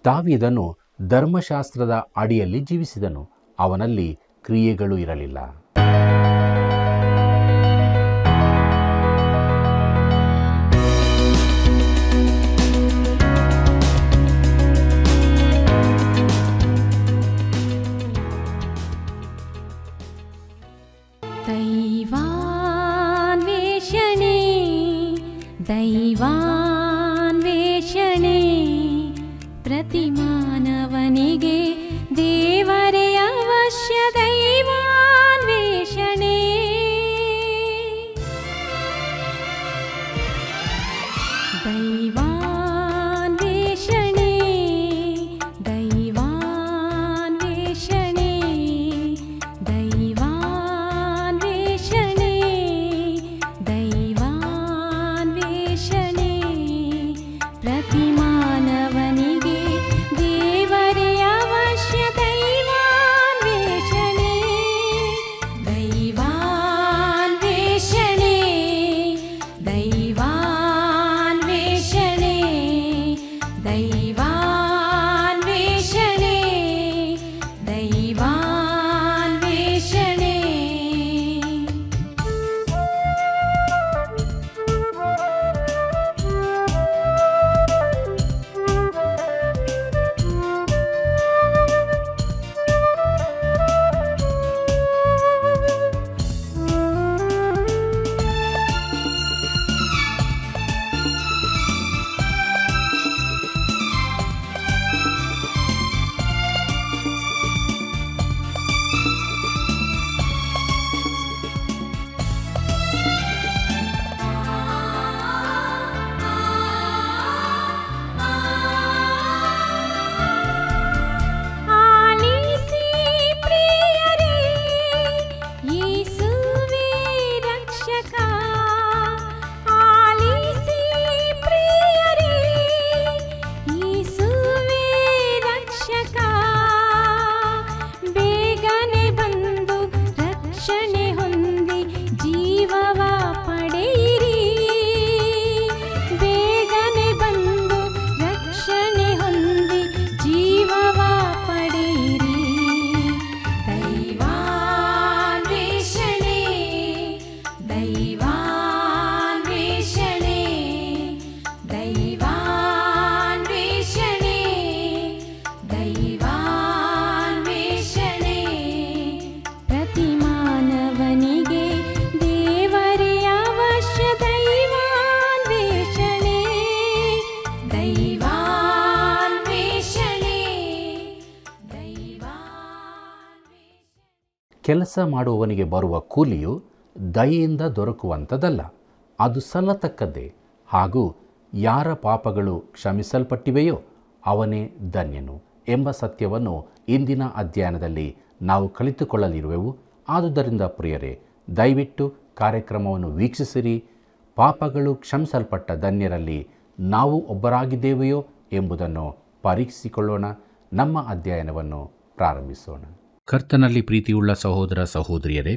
ದಾವೀದನು ಧರ್ಮಶಾಸ್ತ್ರದ ಅಡಿಯಲ್ಲಿ ಜೀವಿಸಿದನು. ಅವನಲ್ಲಿ ಕ್ರಿಯೆಗಳು ಇರಲಿಲ್ಲ. ದೈವಾನ್ವೇಷಣೆ ಪ್ರತಿ ಮಾನವನಿಗೆ ದೇವರೇ ಅವಶ್ಯ. ದೈವಾನ್ವೇಷಣೆ ದೈವಾನ್ವೇಷಣೆ ದೈವಾನ್ವೇಷಣೆ ದೈವಾನ್ವೇಷಣೆ ದೈವಾನ್ವೇಷಣೆ ಪ್ರತಿ ಮಾನವನಿಗೆ ದೇವರೇ ಅವಶ್ಯ. ದೈವಾನ್ವೇಷಣೆ ದೈವಾನ್ವೇಷಣೆ ದೈವಾನ್ವೇಷಣೆ ದೈವಾನ್ವೇಷಣೆ ದೈವಾನ್ವೇಷಣೆ. ಆಲಿಸಿ ಪ್ರಿಯರೇ, ಯೇಸುವೇ ರಕ್ಷಕ. ಆಲಿಸಿ ಪ್ರಿಯರೇ, ಯೇಸುವೇ ರಕ್ಷಕ. ಬೇಗನೆ ಬಂದು ರಕ್ಷಣೆ ಹೊಂದಿ ಜೀವವ ಪಡೆಯಿರಿ. ಬೇಗನೆ ಬಂದು ರಕ್ಷಣೆ ಹೊಂದಿ ಜೀವವ ಪಡೆಯಿರಿ. ದೈವಾನ್ವೇಷಣೆ ದೈವಾನ್ವೇಷಣೆ ದೈವಾನ್ವೇಷಣೆ ದೈವಾನ್ವೇಷಣೆ ಪ್ರತಿ ಮಾನವನಿಗೆ ದೇವರೇ ಅವಶ್ಯ. ದೈವಾನ್ವೇಷಣೆ ದೈವಾನ್ವೇಷಣೆ ದೈವಾನ್ವೇಷಣೆ. ಕೆಲಸ ಮಾಡುವವನಿಗೆ ಬರುವ ಕೂಲಿಯು ದಯೆಯಿಂದ ದೊರಕುವಂಥದ್ದಲ್ಲ, ಅದು ಸಲ್ಲತಕ್ಕದ್ದೇ. ಹಾಗೂ ಯಾರ ಪಾಪಗಳು ಕ್ಷಮಿಸಲ್ಪಟ್ಟಿವೆಯೋ ಅವನೇ ಧನ್ಯನು ಎಂಬ ಸತ್ಯವನ್ನು ಇಂದಿನ ಅಧ್ಯಯನದಲ್ಲಿ ನಾವು ಕಲಿತುಕೊಳ್ಳಲಿರುವೆವು. ಆದುದರಿಂದ ಪ್ರಿಯರೇ, ದಯವಿಟ್ಟು ಕಾರ್ಯಕ್ರಮವನ್ನು ವೀಕ್ಷಿಸಿರಿ. ಪಾಪಗಳು ಕ್ಷಮಿಸಲ್ಪಟ್ಟ ಧನ್ಯರಲ್ಲಿ ನಾವು ಒಬ್ಬರಾಗಿದ್ದೇವೆಯೋ ಎಂಬುದನ್ನು ಪರೀಕ್ಷಿಸಿಕೊಳ್ಳೋಣ. ನಮ್ಮ ಅಧ್ಯಯನವನ್ನು ಪ್ರಾರಂಭಿಸೋಣ. ಕರ್ತನಲ್ಲಿ ಪ್ರೀತಿಯುಳ್ಳ ಸಹೋದರ ಸಹೋದರಿಯರೇ,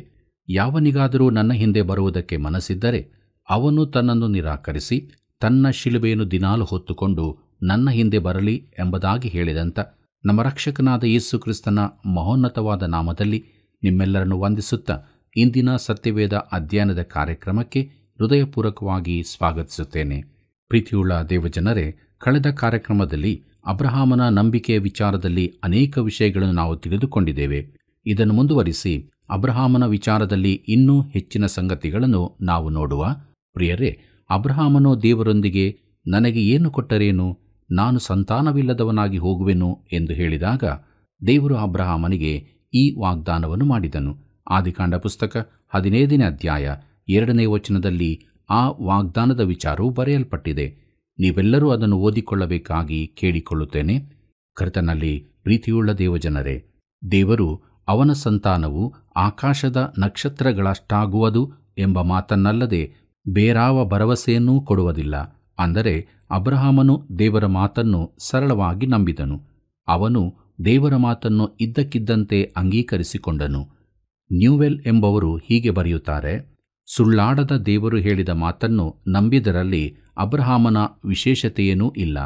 ಯಾವನಿಗಾದರೂ ನನ್ನ ಹಿಂದೆ ಬರುವುದಕ್ಕೆ ಮನಸ್ಸಿದ್ದರೆ ಅವನು ತನ್ನನ್ನು ನಿರಾಕರಿಸಿ ತನ್ನ ಶಿಲುಬೆಯನ್ನು ದಿನಾಲು ಹೊತ್ತುಕೊಂಡು ನನ್ನ ಹಿಂದೆ ಬರಲಿ ಎಂಬುದಾಗಿ ಹೇಳಿದಂಥ ನಮ್ಮ ರಕ್ಷಕನಾದ ಯೇಸು ಕ್ರಿಸ್ತನ ಮಹೋನ್ನತವಾದ ನಾಮದಲ್ಲಿ ನಿಮ್ಮೆಲ್ಲರನ್ನು ವಂದಿಸುತ್ತಾ ಇಂದಿನ ಸತ್ಯವೇದ ಅಧ್ಯಯನದ ಕಾರ್ಯಕ್ರಮಕ್ಕೆ ಹೃದಯಪೂರ್ವಕವಾಗಿ ಸ್ವಾಗತಿಸುತ್ತೇನೆ. ಪ್ರೀತಿಯುಳ್ಳ ದೇವಜನರೇ, ಕಳೆದ ಕಾರ್ಯಕ್ರಮದಲ್ಲಿ ಅಬ್ರಹಾಮನ ನಂಬಿಕೆಯ ವಿಚಾರದಲ್ಲಿ ಅನೇಕ ವಿಷಯಗಳನ್ನು ನಾವು ತಿಳಿದುಕೊಂಡಿದ್ದೇವೆ. ಇದನ್ನು ಮುಂದುವರಿಸಿ ಅಬ್ರಹಾಮನ ವಿಚಾರದಲ್ಲಿ ಇನ್ನೂ ಹೆಚ್ಚಿನ ಸಂಗತಿಗಳನ್ನು ನಾವು ನೋಡುವ. ಪ್ರಿಯರೇ, ಅಬ್ರಹಾಮನು ದೇವರೊಂದಿಗೆ ನನಗೆ ಏನು ಕೊಟ್ಟರೇನು, ನಾನು ಸಂತಾನವಿಲ್ಲದವನಾಗಿ ಹೋಗುವೆನು ಎಂದು ಹೇಳಿದಾಗ ದೇವರು ಅಬ್ರಹಾಮನಿಗೆ ಈ ವಾಗ್ದಾನವನ್ನು ಮಾಡಿದನು. ಆದಿಕಾಂಡ ಪುಸ್ತಕ 15ನೇ ಅಧ್ಯಾಯ 2ನೇ ವಚನದಲ್ಲಿ ಆ ವಾಗ್ದಾನದ ವಿಚಾರವು ಬರೆಯಲ್ಪಟ್ಟಿದೆ. ನೀವೆಲ್ಲರೂ ಅದನ್ನು ಓದಿಕೊಳ್ಳಬೇಕಾಗಿ ಕೇಳಿಕೊಳ್ಳುತ್ತೇನೆ. ಕರ್ತನಲ್ಲಿ ಪ್ರೀತಿಯುಳ್ಳ ದೇವಜನರೇ, ದೇವರು ಅವನ ಸಂತಾನವು ಆಕಾಶದ ನಕ್ಷತ್ರಗಳಷ್ಟಾಗುವುದು ಎಂಬ ಮಾತನ್ನಲ್ಲದೆ ಬೇರಾವ ಭರವಸೆಯನ್ನೂ ಕೊಡುವುದಿಲ್ಲ. ಅಂದರೆ ಅಬ್ರಹಾಮನು ದೇವರ ಮಾತನ್ನು ಸರಳವಾಗಿ ನಂಬಿದನು. ಅವನು ದೇವರ ಮಾತನ್ನು ಇದ್ದಕ್ಕಿದ್ದಂತೆ ಅಂಗೀಕರಿಸಿಕೊಂಡನು. ನ್ಯೂವೆಲ್ ಎಂಬವರು ಹೀಗೆ ಬರೆಯುತ್ತಾರೆ: ಸುಳ್ಳಾಡದ ದೇವರು ಹೇಳಿದ ಮಾತನ್ನು ನಂಬಿದರಲ್ಲಿ ಅಬ್ರಹಾಮನ ವಿಶೇಷತೆಯೇನೂ ಇಲ್ಲ.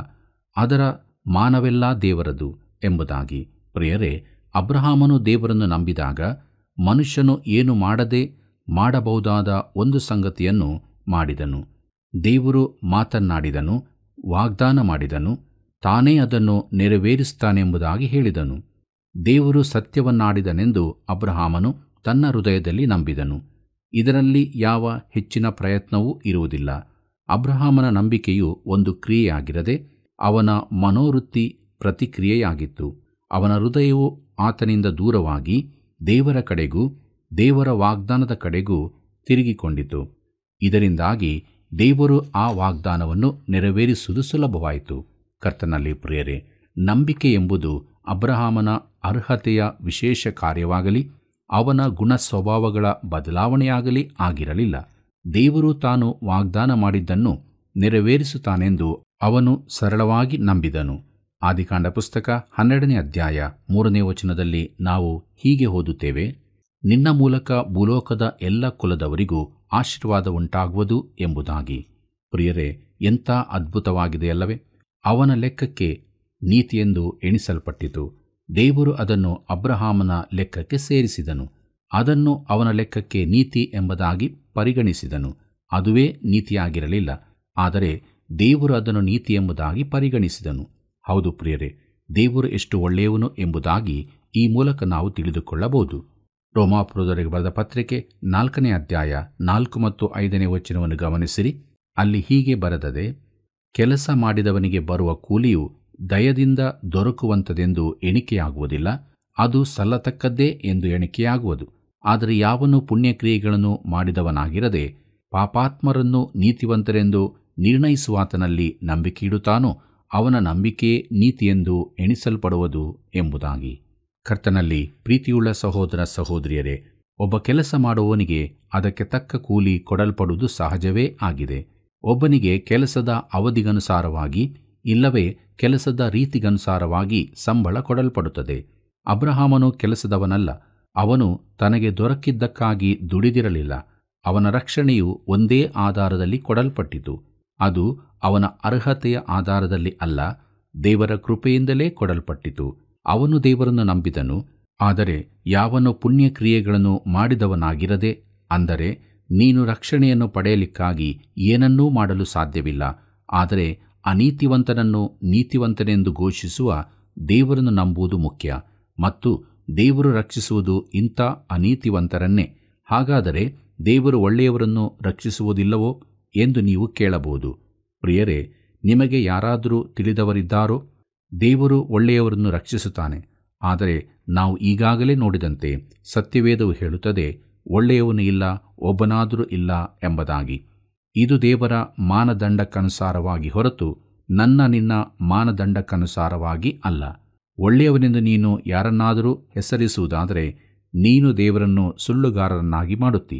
ಅದರ ಮಾನವೆಲ್ಲ ದೇವರದು ಎಂಬುದಾಗಿ. ಪ್ರಿಯರೇ, ಅಬ್ರಹಾಮನು ದೇವರನ್ನು ನಂಬಿದಾಗ ಮನುಷ್ಯನು ಏನು ಮಾಡದೆ ಮಾಡಬಹುದಾದ ಒಂದು ಸಂಗತಿಯನ್ನು ಮಾಡಿದನು. ದೇವರು ಮಾತನ್ನಾಡಿದನು, ವಾಗ್ದಾನ ಮಾಡಿದನು, ತಾನೇ ಅದನ್ನು ನೆರವೇರಿಸುತ್ತಾನೆಂಬುದಾಗಿ ಹೇಳಿದನು. ದೇವರು ಸತ್ಯವನ್ನಾಡಿದನೆಂದು ಅಬ್ರಹಾಮನು ತನ್ನ ಹೃದಯದಲ್ಲಿ ನಂಬಿದನು. ಇದರಲ್ಲಿ ಯಾವ ಹೆಚ್ಚಿನ ಪ್ರಯತ್ನವೂ ಇರುವುದಿಲ್ಲ. ಅಬ್ರಹಾಮನ ನಂಬಿಕೆಯು ಒಂದು ಕ್ರಿಯೆಯಾಗಿರದೆ ಅವನ ಮನೋವೃತ್ತಿ ಪ್ರತಿಕ್ರಿಯೆಯಾಗಿತ್ತು. ಅವನ ಹೃದಯವು ಆತನಿಂದ ದೂರವಾಗಿ ದೇವರ ಕಡೆಗೂ ದೇವರ ವಾಗ್ದಾನದ ಕಡೆಗೂ ತಿರುಗಿಕೊಂಡಿತು. ಇದರಿಂದಾಗಿ ದೇವರು ಆ ವಾಗ್ದಾನವನ್ನು ನೆರವೇರಿಸುವುದು ಸುಲಭವಾಯಿತು. ಕರ್ತನಲ್ಲಿ ಪ್ರಿಯರೇ, ನಂಬಿಕೆ ಎಂಬುದು ಅಬ್ರಹಾಮನ ಅರ್ಹತೆಯ ವಿಶೇಷ ಕಾರ್ಯವಾಗಲಿ ಅವನ ಗುಣ ಸ್ವಭಾವಗಳ ಬದಲಾವಣೆಯಾಗಲಿ ಆಗಿರಲಿಲ್ಲ. ದೇವರು ತಾನು ವಾಗ್ದಾನ ಮಾಡಿದ್ದನ್ನು ನೆರವೇರಿಸುತ್ತಾನೆಂದು ಅವನು ಸರಳವಾಗಿ ನಂಬಿದನು. ಆದಿಕಾಂಡ ಪುಸ್ತಕ 12ನೇ ಅಧ್ಯಾಯ 3ನೇ ವಚನದಲ್ಲಿ ನಾವು ಹೀಗೆ ಓದುತ್ತೇವೆ, ನಿನ್ನ ಮೂಲಕ ಭೂಲೋಕದ ಎಲ್ಲ ಕುಲದವರಿಗೂ ಆಶೀರ್ವಾದ ಉಂಟಾಗುವುದು ಎಂಬುದಾಗಿ. ಪ್ರಿಯರೇ, ಎಂಥ ಅದ್ಭುತವಾಗಿದೆಯಲ್ಲವೇ? ಅವನ ಲೆಕ್ಕಕ್ಕೆ ನೀತಿಯೆಂದು ಎಣಿಸಲ್ಪಟ್ಟಿತು. ದೇವರು ಅದನ್ನು ಅಬ್ರಹಾಮನ ಲೆಕ್ಕಕ್ಕೆ ಸೇರಿಸಿದನು. ಅದನ್ನು ಅವನ ಲೆಕ್ಕಕ್ಕೆ ನೀತಿ ಎಂಬುದಾಗಿ ಪರಿಗಣಿಸಿದನು. ಅದುವೇ ನೀತಿಯಾಗಿರಲಿಲ್ಲ, ಆದರೆ ದೇವರು ಅದನ್ನು ನೀತಿ ಎಂಬುದಾಗಿ ಪರಿಗಣಿಸಿದನು. ಹೌದು ಪ್ರಿಯರೇ, ದೇವರು ಎಷ್ಟು ಒಳ್ಳೆಯವನು ಎಂಬುದಾಗಿ ಈ ಮೂಲಕ ನಾವು ತಿಳಿದುಕೊಳ್ಳಬಹುದು. ರೋಮಾಪುರದವರಿಗೆ ಬರೆದ ಪತ್ರಿಕೆ 4ನೇ ಅಧ್ಯಾಯ 4 ಮತ್ತು 5ನೇ ವಚನವನ್ನು ಗಮನಿಸಿರಿ. ಅಲ್ಲಿ ಹೀಗೆ ಬರೆದದೆ, ಕೆಲಸ ಮಾಡಿದವನಿಗೆ ಬರುವ ಕೂಲಿಯು ದಯದಿಂದ ದೊರಕುವಂಥದೆಂದು ಎಣಿಕೆಯಾಗುವುದಿಲ್ಲ, ಅದು ಸಲ್ಲತಕ್ಕದ್ದೇ ಎಂದು ಎಣಿಕೆಯಾಗುವುದು. ಆದರೆ ಯಾವನು ಪುಣ್ಯಕ್ರಿಯೆಗಳನ್ನು ಮಾಡಿದವನಾಗಿರದೆ ಪಾಪಾತ್ಮರನ್ನು ನೀತಿವಂತರೆಂದು ನಿರ್ಣಯಿಸುವಾತನಲ್ಲಿ ನಂಬಿಕೆ ಇಡುತ್ತಾನೋ ಅವನ ನಂಬಿಕೆಯೇ ನೀತಿಯೆಂದು ಎಣಿಸಲ್ಪಡುವುದು ಎಂಬುದಾಗಿ. ಕರ್ತನಲ್ಲಿ ಪ್ರೀತಿಯುಳ್ಳ ಸಹೋದರ ಸಹೋದರಿಯರೇ, ಒಬ್ಬ ಕೆಲಸ ಮಾಡುವವನಿಗೆ ಅದಕ್ಕೆ ತಕ್ಕ ಕೂಲಿ ಕೊಡಲ್ಪಡುವುದು ಸಹಜವೇ ಆಗಿದೆ. ಒಬ್ಬನಿಗೆ ಕೆಲಸದ ಅವಧಿಗನುಸಾರವಾಗಿ ಇಲ್ಲವೇ ಕೆಲಸದ ರೀತಿಗನುಸಾರವಾಗಿ ಸಂಬಳ ಕೊಡಲ್ಪಡುತ್ತದೆ. ಅಬ್ರಹಾಮನು ಕೆಲಸದವನಲ್ಲ, ಅವನು ತನಗೆ ದೊರಕಿದ್ದಕ್ಕಾಗಿ ದುಡಿದಿರಲಿಲ್ಲ. ಅವನ ರಕ್ಷಣೆಯು ಒಂದೇ ಆಧಾರದಲ್ಲಿ ಕೊಡಲ್ಪಟ್ಟಿತು. ಅದು ಅವನ ಅರ್ಹತೆಯ ಆಧಾರದಲ್ಲಿ ಅಲ್ಲ, ದೇವರ ಕೃಪೆಯಿಂದಲೇ ಕೊಡಲ್ಪಟ್ಟಿತು. ಅವನು ದೇವರನ್ನು ನಂಬಿದನು. ಆದರೆ ಯಾವನು ಪುಣ್ಯಕ್ರಿಯೆಗಳನ್ನು ಮಾಡಿದವನಾಗಿರದೆ, ಅಂದರೆ ನೀನು ರಕ್ಷಣೆಯನ್ನು ಪಡೆಯಲಿಕ್ಕಾಗಿ ಏನನ್ನೂ ಮಾಡಲು ಸಾಧ್ಯವಿಲ್ಲ, ಆದರೆ ಅನೀತಿವಂತನನ್ನು ನೀತಿವಂತನೆಂದು ಘೋಷಿಸುವ ದೇವರನ್ನು ನಂಬುವುದು ಮುಖ್ಯ, ಮತ್ತು ದೇವರು ರಕ್ಷಿಸುವುದು ಇಂಥ ಅನೀತಿವಂತರನ್ನೇ. ಹಾಗಾದರೆ ದೇವರು ಒಳ್ಳೆಯವರನ್ನು ರಕ್ಷಿಸುವುದಿಲ್ಲವೋ ಎಂದು ನೀವು ಕೇಳಬಹುದು. ಪ್ರಿಯರೇ, ನಿಮಗೆ ಯಾರಾದರೂ ತಿಳಿದವರಿದ್ದಾರೋ? ದೇವರು ಒಳ್ಳೆಯವರನ್ನು ರಕ್ಷಿಸುತ್ತಾನೆ. ಆದರೆ ನಾವು ಈಗಾಗಲೇ ನೋಡಿದಂತೆ ಸತ್ಯವೇದವು ಹೇಳುತ್ತದೆ, ಒಳ್ಳೆಯವನು ಇಲ್ಲ, ಒಬ್ಬನಾದರೂ ಇಲ್ಲ ಎಂಬುದಾಗಿ. ಇದು ದೇವರ ಮಾನದಂಡಕ್ಕನುಸಾರವಾಗಿ ಹೊರತು ನಿನ್ನ ಮಾನದಂಡಕ್ಕನುಸಾರವಾಗಿ ಅಲ್ಲ. ಒಳ್ಳೆಯವನೆಂದು ನೀನು ಯಾರನ್ನಾದರೂ ಹೆಸರಿಸುವುದಾದರೆ ನೀನು ದೇವರನ್ನು ಸುಳ್ಳುಗಾರರನ್ನಾಗಿ ಮಾಡುತ್ತಿ.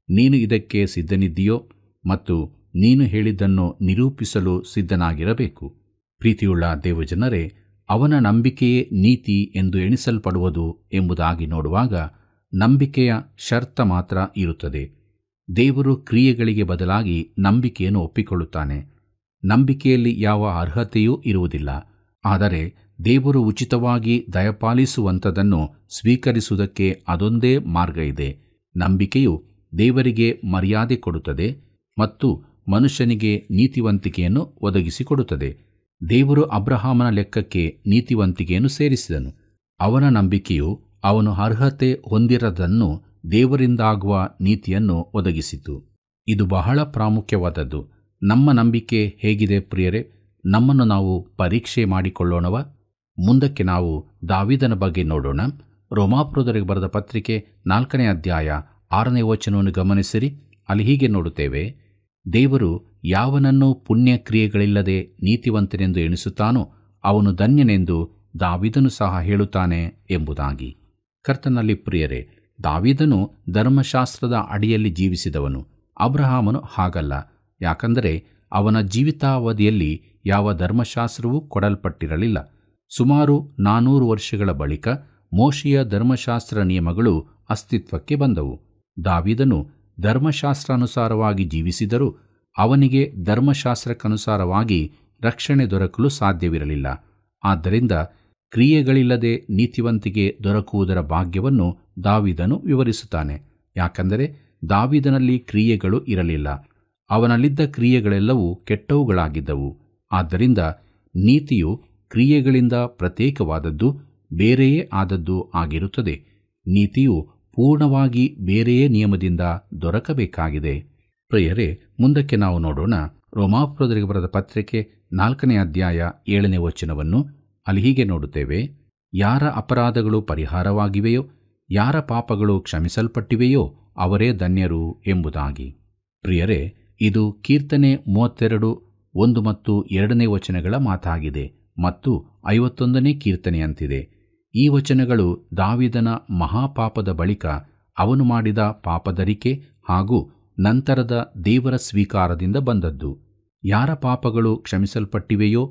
ನೀನು ಇದಕ್ಕೆ ಸಿದ್ಧನಿದ್ದೀಯೋ? ಮತ್ತು ನೀನು ಹೇಳಿದ್ದನ್ನು ನಿರೂಪಿಸಲು ಸಿದ್ಧನಾಗಿರಬೇಕು. ಪ್ರೀತಿಯುಳ್ಳ ದೇವಜನರೇ, ಅವನ ನಂಬಿಕೆಯೇ ನೀತಿ ಎಂದು ಎಣಿಸಲ್ಪಡುವುದು ಎಂಬುದಾಗಿ ನೋಡುವಾಗ ನಂಬಿಕೆಯ ಷರ್ತ ಮಾತ್ರ ಇರುತ್ತದೆ. ದೇವರು ಕ್ರಿಯೆಗಳಿಗೆ ಬದಲಾಗಿ ನಂಬಿಕೆಯನ್ನು ಒಪ್ಪಿಕೊಳ್ಳುತ್ತಾನೆ. ನಂಬಿಕೆಯಲ್ಲಿ ಯಾವ ಅರ್ಹತೆಯೂ ಇರುವುದಿಲ್ಲ, ಆದರೆ ದೇವರು ಉಚಿತವಾಗಿ ದಯಪಾಲಿಸುವಂಥದ್ದನ್ನು ಸ್ವೀಕರಿಸುವುದಕ್ಕೆ ಅದೊಂದೇ ಮಾರ್ಗ ಇದೆ. ನಂಬಿಕೆಯು ದೇವರಿಗೆ ಮರ್ಯಾದೆ ಕೊಡುತ್ತದೆ ಮತ್ತು ಮನುಷ್ಯನಿಗೆ ನೀತಿವಂತಿಕೆಯನ್ನು ಒದಗಿಸಿಕೊಡುತ್ತದೆ. ದೇವರು ಅಬ್ರಹಾಮನ ಲೆಕ್ಕಕ್ಕೆ ನೀತಿವಂತಿಕೆಯನ್ನು ಸೇರಿಸಿದನು. ಅವನ ನಂಬಿಕೆಯು ಅವನು ಅರ್ಹತೆ ಹೊಂದಿರದನ್ನು ದೇವರಿಂದಾಗುವ ನೀತಿಯನ್ನು ಒದಗಿಸಿತು. ಇದು ಬಹಳ ಪ್ರಾಮುಖ್ಯವಾದದ್ದು. ನಮ್ಮ ನಂಬಿಕೆ ಹೇಗಿದೆ ಪ್ರಿಯರೇ? ನಮ್ಮನ್ನು ನಾವು ಪರೀಕ್ಷೆ ಮಾಡಿಕೊಳ್ಳೋಣವ? ಮುಂದಕ್ಕೆ ನಾವು ದಾವೀದನ ಬಗ್ಗೆ ನೋಡೋಣ. ರೋಮಾಪುರದವರಿಗೆ ಬರೆದ ಪತ್ರಿಕೆ 4ನೇ ಅಧ್ಯಾಯ 6ನೇ ವಚನವನ್ನು ಗಮನಿಸಿರಿ. ಅಲ್ಲಿ ಹೀಗೆ ನೋಡುತ್ತೇವೆ, ದೇವರು ಯಾವನನ್ನು ಪುಣ್ಯ ಕ್ರಿಯೆಗಳಿಲ್ಲದೆ ನೀತಿವಂತನೆಂದು ಎಣಿಸುತ್ತಾನೋ ಅವನು ಧನ್ಯನೆಂದು ದಾವೀದನು ಸಹ ಹೇಳುತ್ತಾನೆ ಎಂಬುದಾಗಿ. ಕರ್ತನಲ್ಲಿ ಪ್ರಿಯರೇ, ದಾವೀದನು ಧರ್ಮಶಾಸ್ತ್ರದ ಅಡಿಯಲ್ಲಿ ಜೀವಿಸಿದವನು. ಅಬ್ರಹಾಮನು ಹಾಗಲ್ಲ. ಯಾಕಂದರೆ ಅವನ ಜೀವಿತಾವಧಿಯಲ್ಲಿ ಯಾವ ಧರ್ಮಶಾಸ್ತ್ರವೂ ಕೊಡಲ್ಪಟ್ಟಿರಲಿಲ್ಲ. ಸುಮಾರು 400 ವರ್ಷಗಳ ಬಳಿಕ ಮೋಶೆಯ ಧರ್ಮಶಾಸ್ತ್ರ ನಿಯಮಗಳು ಅಸ್ತಿತ್ವಕ್ಕೆ ಬಂದವು. ದಾವೀದನು ಧರ್ಮಶಾಸ್ತ್ರಾನುಸಾರವಾಗಿ ಜೀವಿಸಿದರೂ ಅವನಿಗೆ ಧರ್ಮಶಾಸ್ತ್ರಕ್ಕನುಸಾರವಾಗಿ ರಕ್ಷಣೆ ದೊರಕಲು ಸಾಧ್ಯವಿರಲಿಲ್ಲ. ಆದ್ದರಿಂದ ಕ್ರಿಯೆಗಳಿಲ್ಲದೆ ನೀತಿವಂತಿಕೆ ದೊರಕುವುದರ ಭಾಗ್ಯವನ್ನು ದಾವೀದನು ವಿವರಿಸುತ್ತಾನೆ. ಯಾಕಂದರೆ ದಾವೀದನಲ್ಲಿ ಕ್ರಿಯೆಗಳು ಇರಲಿಲ್ಲ, ಅವನಲ್ಲಿದ್ದ ಕ್ರಿಯೆಗಳೆಲ್ಲವೂ ಕೆಟ್ಟವುಗಳಾಗಿದ್ದವು. ಆದ್ದರಿಂದ ನೀತಿಯು ಕ್ರಿಯೆಗಳಿಂದ ಪ್ರತ್ಯೇಕವಾದದ್ದು, ಬೇರೆಯೇ ಆದದ್ದು ಆಗಿರುತ್ತದೆ. ನೀತಿಯು ಪೂರ್ಣವಾಗಿ ಬೇರೆಯೇ ನಿಯಮದಿಂದ ದೊರಕಬೇಕಾಗಿದೆ. ಪ್ರಿಯರೇ, ಮುಂದಕ್ಕೆ ನಾವು ನೋಡೋಣ. ರೋಮಾಪುರದವರಿಗೆ ಬರೆದ ಪತ್ರಿಕೆ 4ನೇ ಅಧ್ಯಾಯ 7ನೇ ವಚನವನ್ನು. ಅಲ್ಲಿ ಹೀಗೆ ನೋಡುತ್ತೇವೆ: ಯಾರ ಅಪರಾಧಗಳು ಪರಿಹಾರವಾಗಿವೆಯೋ, ಯಾರ ಪಾಪಗಳು ಕ್ಷಮಿಸಲ್ಪಟ್ಟಿವೆಯೋ ಅವರೇ ಧನ್ಯರು ಎಂಬುದಾಗಿ. ಪ್ರಿಯರೇ, ಇದು ಕೀರ್ತನೆ 32, 1 ಮತ್ತು 2ನೇ ವಚನಗಳ ಮಾತಾಗಿದೆ ಮತ್ತು 51ನೇ ಕೀರ್ತನೆಯಂತಿದೆ. ಈ ವಚನಗಳು ದಾವೀದನ ಮಹಾಪಾಪದ ಬಳಿಕ ಅವನು ಮಾಡಿದ ಪಾಪದರಿಕೆ ಹಾಗೂ ನಂತರದ ದೇವರ ಸ್ವೀಕಾರದಿಂದ ಬಂದದ್ದು. ಯಾರ ಪಾಪಗಳು ಕ್ಷಮಿಸಲ್ಪಟ್ಟಿವೆಯೋ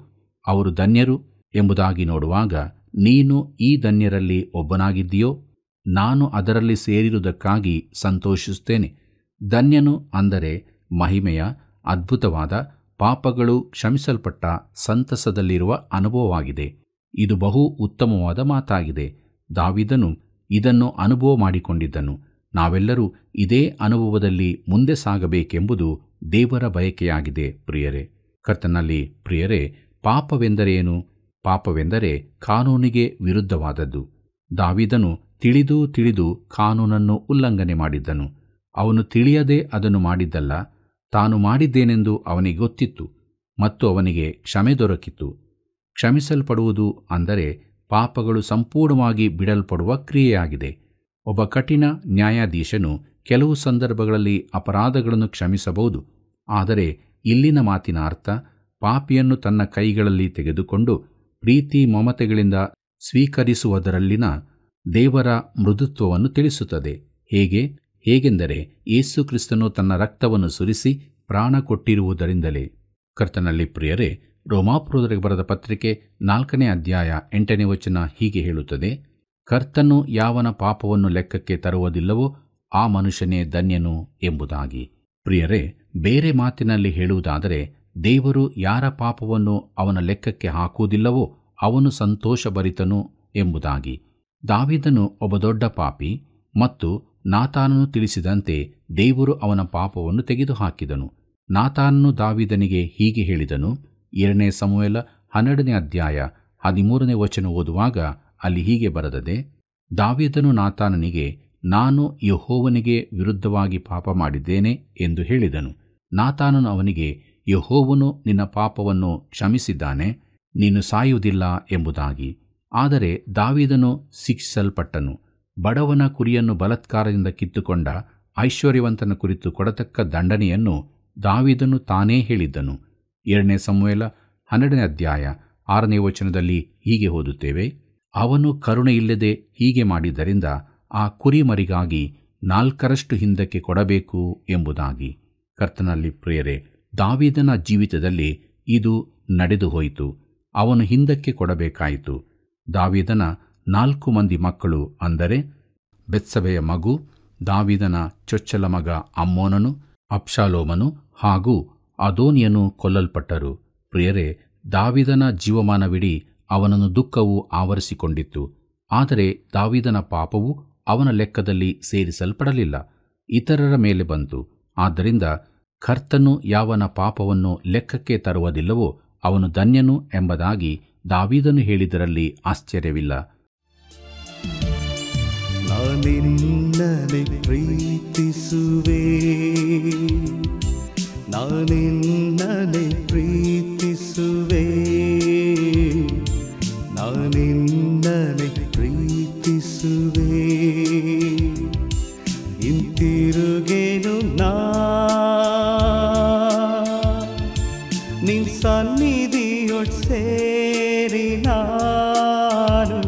ಅವರು ಧನ್ಯರು ಎಂಬುದಾಗಿ ನೋಡುವಾಗ, ನೀನು ಈ ಧನ್ಯರಲ್ಲಿ ಒಬ್ಬನಾಗಿದ್ದೀಯೋ? ನಾನು ಅದರಲ್ಲಿ ಸೇರಿರುವುದಕ್ಕಾಗಿ ಸಂತೋಷಿಸುತ್ತೇನೆ. ಧನ್ಯನು ಅಂದರೆ ಮಹಿಮೆಯ ಅದ್ಭುತವಾದ ಪಾಪಗಳು ಕ್ಷಮಿಸಲ್ಪಟ್ಟ ಸಂತಸದಲ್ಲಿರುವ ಅನುಭವವಾಗಿದೆ. ಇದು ಬಹು ಉತ್ತಮವಾದ ಮಾತಾಗಿದೆ. ದಾವೀದನು ಇದನ್ನು ಅನುಭವ ಮಾಡಿಕೊಂಡಿದ್ದನು. ನಾವೆಲ್ಲರೂ ಇದೇ ಅನುಭವದಲ್ಲಿ ಮುಂದೆ ಸಾಗಬೇಕೆಂಬುದು ದೇವರ ಬಯಕೆಯಾಗಿದೆ. ಪ್ರಿಯರೇ, ಕರ್ತನಲ್ಲಿ ಪ್ರಿಯರೇ, ಪಾಪವೆಂದರೇನು? ಪಾಪವೆಂದರೆ ಕಾನೂನಿಗೆ ವಿರುದ್ಧವಾದದ್ದು. ದಾವೀದನು ತಿಳಿದು ಕಾನೂನನ್ನು ಉಲ್ಲಂಘನೆ ಮಾಡಿದ್ದನು. ಅವನು ತಿಳಿಯದೆ ಅದನ್ನು ಮಾಡಿದ್ದಲ್ಲ, ತಾನು ಮಾಡಿದ್ದೇನೆಂದು ಅವನಿಗೆ ಗೊತ್ತಿತ್ತು ಮತ್ತು ಅವನಿಗೆ ಕ್ಷಮೆ ದೊರಕಿತು. ಕ್ಷಮಿಸಲ್ಪಡುವುದು ಅಂದರೆ ಪಾಪಗಳು ಸಂಪೂರ್ಣವಾಗಿ ಬಿಡಲ್ಪಡುವ ಕ್ರಿಯೆಯಾಗಿದೆ. ಒಬ್ಬ ಕಠಿಣ ನ್ಯಾಯಾಧೀಶನು ಕೆಲವು ಸಂದರ್ಭಗಳಲ್ಲಿ ಅಪರಾಧಗಳನ್ನು ಕ್ಷಮಿಸಬಹುದು. ಆದರೆ ಇಲ್ಲಿನ ಮಾತಿನ ಅರ್ಥ ಪಾಪಿಯನ್ನು ತನ್ನ ಕೈಗಳಲ್ಲಿ ತೆಗೆದುಕೊಂಡು ಪ್ರೀತಿ ಮಮತೆಗಳಿಂದ ಸ್ವೀಕರಿಸುವುದರಲ್ಲಿನ ದೇವರ ಮೃದುತ್ವವನ್ನು ತಿಳಿಸುತ್ತದೆ. ಹೇಗೆಂದರೆ ಯೇಸು ಕ್ರಿಸ್ತನು ತನ್ನ ರಕ್ತವನ್ನು ಸುರಿಸಿ ಪ್ರಾಣ ಕೊಟ್ಟಿರುವುದರಿಂದಲೇ. ಕರ್ತನಲ್ಲಿ ಪ್ರಿಯರೇ, ರೋಮಾಪುರದವರಿಗೆ ಬರೆದ ಪತ್ರಿಕೆ 4ನೇ ಅಧ್ಯಾಯ 8ನೇ ವಚನ ಹೀಗೆ ಹೇಳುತ್ತದೆ: ಕರ್ತನು ಯಾವನ ಪಾಪವನ್ನು ಲೆಕ್ಕಕ್ಕೆ ತರುವುದಿಲ್ಲವೋ ಆ ಮನುಷ್ಯನೇ ಧನ್ಯನು ಎಂಬುದಾಗಿ. ಪ್ರಿಯರೇ, ಬೇರೆ ಮಾತಿನಲ್ಲಿ ಹೇಳುವುದಾದರೆ, ದೇವರು ಯಾರ ಪಾಪವನ್ನು ಅವನ ಲೆಕ್ಕಕ್ಕೆ ಹಾಕುವುದಿಲ್ಲವೋ ಅವನು ಸಂತೋಷಭರಿತನು ಎಂಬುದಾಗಿ. ದಾವೀದನು ಒಬ್ಬ ದೊಡ್ಡ ಪಾಪಿ ಮತ್ತು ನಾತಾನನು ತಿಳಿಸಿದಂತೆ ದೇವರು ಅವನ ಪಾಪವನ್ನು ತೆಗೆದುಹಾಕಿದನು. ನಾತಾನನು ದಾವೀದನಿಗೆ ಹೀಗೆ ಹೇಳಿದನು. 2ನೇ ಸಮುವೇಲ 12ನೇ ಅಧ್ಯಾಯ 13ನೇ ವಚನ ಓದುವಾಗ ಅಲ್ಲಿ ಹೀಗೆ ಬರೆದದೆ: ದಾವೀದನು ನಾತಾನನಿಗೆ, ನಾನು ಯೆಹೋವನಿಗೆ ವಿರುದ್ಧವಾಗಿ ಪಾಪ ಮಾಡಿದ್ದೇನೆ ಎಂದು ಹೇಳಿದನು. ನಾತಾನನು ಅವನಿಗೆ, ಯೆಹೋವನು ನಿನ್ನ ಪಾಪವನ್ನು ಕ್ಷಮಿಸಿದ್ದಾನೆ, ನೀನು ಸಾಯುವುದಿಲ್ಲ ಎಂಬುದಾಗಿ. ಆದರೆ ದಾವೀದನು ಶಿಕ್ಷಿಸಲ್ಪಟ್ಟನು. ಬಡವನ ಕುರಿಯನ್ನು ಬಲಾತ್ಕಾರದಿಂದ ಕಿತ್ತುಕೊಂಡ ಐಶ್ವರ್ಯವಂತನ ಕುರಿತು ಕೊಡತಕ್ಕ ದಂಡನೆಯನ್ನು ದಾವೀದನು ತಾನೇ ಹೇಳಿದ್ದನು. 2ನೇ ಸಮುವೇಲ 12ನೇ ಅಧ್ಯಾಯ 6ನೇ ವಚನದಲ್ಲಿ ಹೀಗೆ ಓದುತ್ತೇವೆ: ಅವನು ಕರುಣೆಯಿಲ್ಲದೆ ಹೀಗೆ ಮಾಡಿದ್ದರಿಂದ ಆ ಕುರಿಮರಿಗಾಗಿ 4ರಷ್ಟು ಹಿಂದಕ್ಕೆ ಕೊಡಬೇಕು ಎಂಬುದಾಗಿ. ಕರ್ತನಲ್ಲಿ ಪ್ರಿಯರೇ, ದಾವೀದನ ಜೀವಿತದಲ್ಲಿ ಇದು ನಡೆದು ಹೋಯಿತು. ಅವನು ಹಿಂದಕ್ಕೆ ಕೊಡಬೇಕಾಯಿತು. ದಾವೀದನ 4 ಮಂದಿ ಮಕ್ಕಳು, ಅಂದರೆ ಬೆತ್ಸಬೆಯ ಮಗು, ದಾವೀದನ ಚೊಚ್ಚಲ ಮಗ ಅಮ್ಮೋನನು, ಅಬ್ಷಾಲೋಮನು ಹಾಗೂ ಅದೋನಿಯನು ಕೊಲ್ಲಲ್ಪಟ್ಟರು. ಪ್ರಿಯರೇ, ದಾವೀದನ ಜೀವಮಾನವಿಡೀ ಅವನನ್ನು ದುಃಖವು ಆವರಿಸಿಕೊಂಡಿತ್ತು. ಆದರೆ ದಾವೀದನ ಪಾಪವು ಅವನ ಲೆಕ್ಕದಲ್ಲಿ ಸೇರಿಸಲ್ಪಡಲಿಲ್ಲ, ಇತರರ ಮೇಲೆ ಬಂತು. ಆದ್ದರಿಂದ ಕರ್ತನು ಯಾವನ ಪಾಪವನ್ನು ಲೆಕ್ಕಕ್ಕೆ ತರುವುದಿಲ್ಲವೋ ಅವನು ಧನ್ಯನು ಎಂಬುದಾಗಿ ದಾವೀದನು ಹೇಳಿದರಲ್ಲಿ ಆಶ್ಚರ್ಯವಿಲ್ಲ. ನಾನಿನ್ನನೆ ಪ್ರೀತಿಸುವೆ, ನಾನಿನ್ನನೆ ಪ್ರೀತಿಸುವೆ, ನಾನಿನ್ನನೆ ಪ್ರೀತಿಸುವೆ. ಹಿಂತಿರುಗೇನು ನಾ ನಿನ್ ಸನ್ನಿಧಿಯೊಳ್ ಸೇರಿ ನಾನು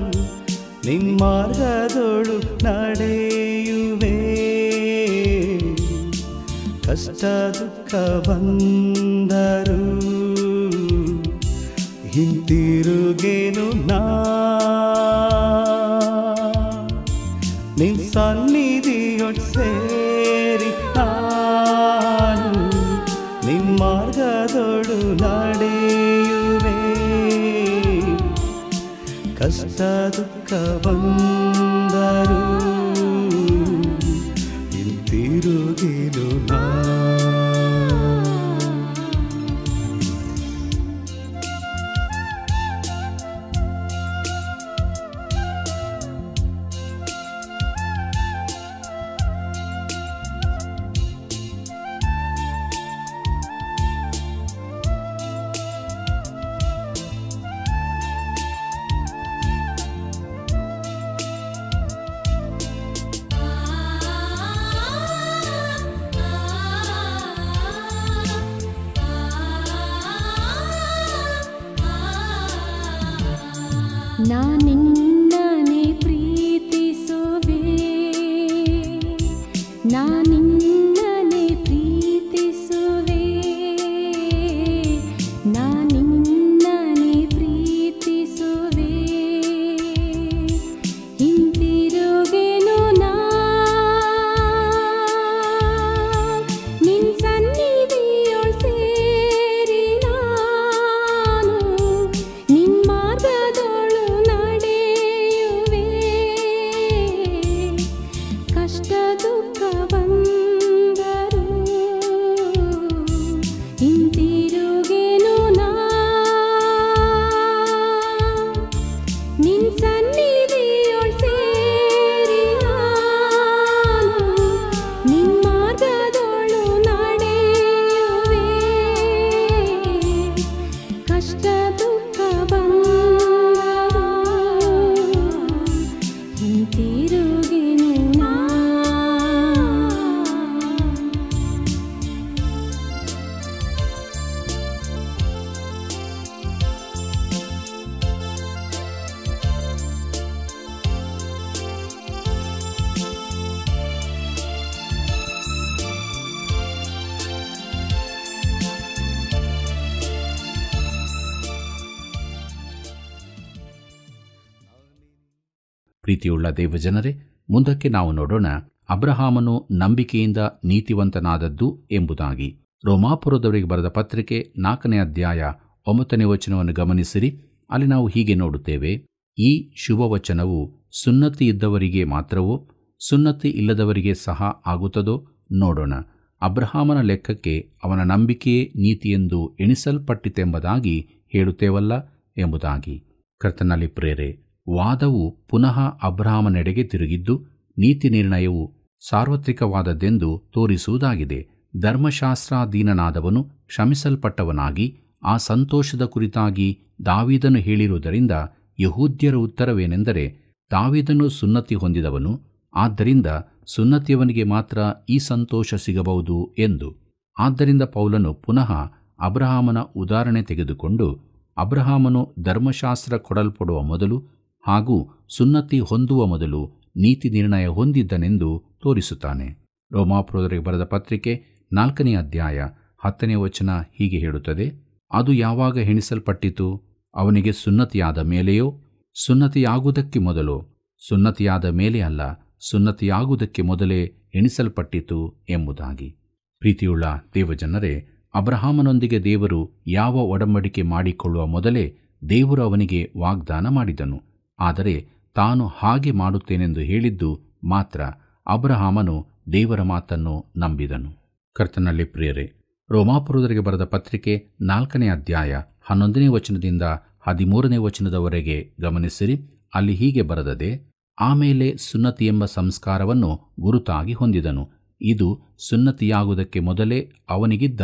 ನಿನ್ ಮಾರ್ಗದೊಳು ನಡೆಯುವೆ. ಕಷ್ಟ ದುಃಖ ಬಂದರು ಹಿಂತಿರುಗೇನು ನಾ ನಿನ್ ಸನ್ನಿಧಿಯೊಳ್ ಸೇರಿ ನಾನು ನಿನ್ ಮಾರ್ಗದೊಳು ನಡೆಯುವೆ. ಕಷ್ಟ ದುಃಖ ಬಂದರು ಹಿಂತಿರುಗಿಲು ನಾ. ನಾನಿನ್ನನೆ ಪ್ರೀತಿಸುವೆ, ನಾನಿನ್ನನೆ ಪ್ರೀತಿಸುವೆ, ನಾನಿನ್ನನೆ ಪ್ರೀತಿಸುವೆ. ಹಿಂತಿರುಗೆನು ನಾ ನಿನ್ ಸನ್ನಿಧಿಯೊಳ್ ಸೇರಿ ನಾನು ನಿನ್ ಮಾರ್ಗದೊಳು ನಡೆಯುವೆ. ಕಷ್ಟ ದುಃಖ ಬಂದರು ಹಿಂತಿರುಗೆನು ನಾ ನಿನ್ ಸನ್ನಿಧಿಯೊಳ್ ಸೇರಿ ನಾನು ನಿನ್ ಮಾರ್ಗದೊಳು ನಡೆಯುವೆ. ಕಷ್ಟ ದುಃಖ ಬಂದರು ಹಿಂತಿರುಗೆನು ನಾ. ಪ್ರೀತಿಯುಳ್ಳ ದೇವಜನರೇ, ಮುಂದಕ್ಕೆ ನಾವು ನೋಡೋಣ ಅಬ್ರಹಾಮನು ನಂಬಿಕೆಯಿಂದ ನೀತಿವಂತನಾದದ್ದು ಎಂಬುದಾಗಿ. ರೋಮಾಪುರದವರಿಗೆ ಬರೆದ ಪತ್ರಿಕೆ 4ನೇ ಅಧ್ಯಾಯ 9ನೇ ವಚನವನ್ನು ಗಮನಿಸಿರಿ. ಅಲ್ಲಿ ನಾವು ಹೀಗೆ ನೋಡುತ್ತೇವೆ, ಈ ಶುಭವಚನವು ಸುನ್ನತಿ ಇದ್ದವರಿಗೆ ಮಾತ್ರವೋ ಸುನ್ನತಿ ಇಲ್ಲದವರಿಗೆ ಸಹ ಆಗುತ್ತದೋ ನೋಡೋಣ. ಅಬ್ರಹಾಮನ ಲೆಕ್ಕಕ್ಕೆ ಅವನ ನಂಬಿಕೆಯೇ ನೀತಿಯೆಂದು ಎಣಿಸಲ್ಪಟ್ಟಿತೆಂಬುದಾಗಿ ಹೇಳುತ್ತೇವಲ್ಲ ಎಂಬುದಾಗಿ. ಕರ್ತನಲ್ಲಿ ಪ್ರೇರೆ, ವಾದವು ಪುನಃ ಅಬ್ರಹಾಮನೆಡೆಗೆ ತಿರುಗಿದ್ದು ನೀತಿ ನಿರ್ಣಯವು ಸಾರ್ವತ್ರಿಕವಾದದ್ದೆಂದು ತೋರಿಸುವುದಾಗಿದೆ. ಧರ್ಮಶಾಸ್ತ್ರಾಧೀನನಾದವನು ಕ್ಷಮಿಸಲ್ಪಟ್ಟವನಾಗಿ ಆ ಸಂತೋಷದ ಕುರಿತಾಗಿ ದಾವೀದನು ಹೇಳಿರುವುದರಿಂದ ಯಹೂದ್ಯರ ಉತ್ತರವೇನೆಂದರೆ, ದಾವೀದನು ಸುನ್ನತಿ ಹೊಂದಿದವನು, ಆದ್ದರಿಂದ ಸುನ್ನತಿಯವನಿಗೆ ಮಾತ್ರ ಈ ಸಂತೋಷ ಸಿಗಬಹುದು ಎಂದು. ಆದ್ದರಿಂದ ಪೌಲನು ಪುನಃ ಅಬ್ರಹಾಮನ ಉದಾಹರಣೆ ತೆಗೆದುಕೊಂಡು ಅಬ್ರಹಾಮನು ಧರ್ಮಶಾಸ್ತ್ರ ಕೊಡಲ್ಪಡುವ ಮೊದಲು ಹಾಗೂ ಸುನ್ನತಿ ಹೊಂದುವ ಮೊದಲು ನೀತಿ ನಿರ್ಣಯ ಹೊಂದಿದ್ದನೆಂದು ತೋರಿಸುತ್ತಾನೆ. ರೋಮಾಪುರದವರಿಗೆ ಬರೆದ ಪತ್ರಿಕೆ 4ನೇ ಅಧ್ಯಾಯ 10ನೇ ವಚನ ಹೀಗೆ ಹೇಳುತ್ತದೆ, ಅದು ಯಾವಾಗ ಎಣಿಸಲ್ಪಟ್ಟಿತು? ಅವನಿಗೆ ಸುನ್ನತಿಯಾದ ಮೇಲೆಯೋ ಸುನ್ನತಿಯಾಗುವುದಕ್ಕೆ ಮೊದಲೋ? ಸುನ್ನತಿಯಾದ ಮೇಲೆ ಅಲ್ಲ, ಸುನ್ನತಿಯಾಗುವುದಕ್ಕೆ ಮೊದಲೇ ಎಣಿಸಲ್ಪಟ್ಟಿತು ಎಂಬುದಾಗಿ. ಪ್ರೀತಿಯುಳ್ಳ ದೇವಜನರೇ, ಅಬ್ರಹಾಮನೊಂದಿಗೆ ದೇವರು ಯಾವ ಒಡಂಬಡಿಕೆ ಮಾಡಿಕೊಳ್ಳುವ ಮೊದಲೇ ದೇವರು ಅವನಿಗೆ ವಾಗ್ದಾನ ಮಾಡಿದನು. ಆದರೆ ತಾನು ಹಾಗೆ ಮಾಡುತ್ತೇನೆಂದು ಹೇಳಿದ್ದು ಮಾತ್ರ ಅಬ್ರಹಾಮನು ದೇವರ ಮಾತನ್ನು ನಂಬಿದನು. ಕರ್ತನಲ್ಲಿ ಪ್ರಿಯರೇ, ರೋಮಾಪುರದವರಿಗೆ ಬರೆದ ಪತ್ರಿಕೆ 4ನೇ ಅಧ್ಯಾಯ 11ನೇ ವಚನದಿಂದ 13ನೇ ವಚನದವರೆಗೆ ಗಮನಿಸಿರಿ. ಅಲ್ಲಿ ಹೀಗೆ ಬರೆದದೆ, ಆಮೇಲೆ ಸುನ್ನತಿ ಎಂಬ ಸಂಸ್ಕಾರವನ್ನು ಗುರುತಾಗಿ ಹೊಂದಿದನು. ಇದು ಸುನ್ನತಿಯಾಗುವುದಕ್ಕೆ ಮೊದಲೇ ಅವನಿಗಿದ್ದ